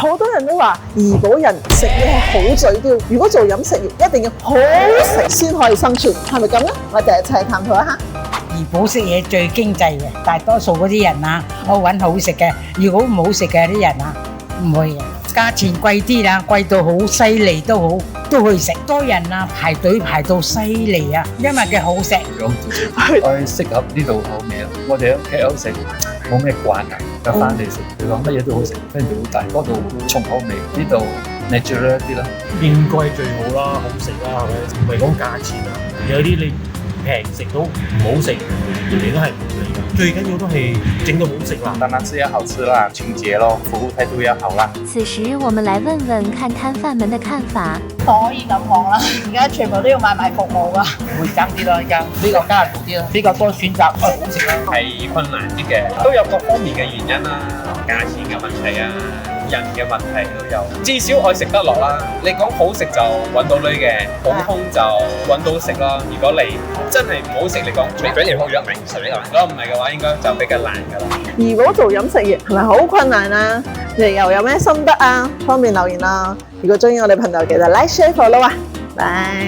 好多人都話怡保人食嘢係好嘴刁，如果做飲食業一定要好食先可以生存，係咪咁呢？我哋一齊探討一下。怡保食嘢最經濟嘅，大多數嗰啲人啊，我揾好食嘅，如果唔好食嘅啲人啊，唔會嘅。價錢貴啲啦，貴到好犀利都好，都去食。多人啊，排隊排到犀利啊，因為佢好食。我適合呢度口味咯。我哋喺 KL 食冇咩慣啊，就翻嚟食，佢講乜嘢都好食，跟住大嗰度重口味，呢度 natural 一啲啦。應該最好啦，好食啦，係咪？唔係講價錢啊，有啲你平食到唔好食，人哋都係唔會嚟㗎。最緊要都係整到好食啦。當然是要好吃啦，清潔咯，服務態度要好啦。此時我們來問問看攤販們的看法。可以咁講啦，而家全部都要買埋服務㗎。會爭啲咯，而家比較家庭啲咯，比較多選擇，好食啦。係困難啲嘅，都有各方面嘅原因啦，價錢嘅問題啊，人嘅問題都有。至少愛食得落啦。你講好食就揾到女嘅，普通就揾到食啦。如果你真係唔好食，你講俾人約明實呢個，如果唔係嘅話，應該就比較難㗎啦。怡保做飲食業係咪好困難啊？你又有咩心得啊？方便留言啦。如果中意我哋頻道，記得 like share follow 啊！拜。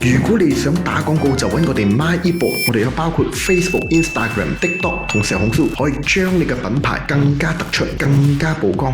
如果你想打廣告，就揾我哋 MyEbor，我哋有包括 Facebook、Instagram、TikTok 同小紅書，可以將你嘅品牌更加突出、更加曝光。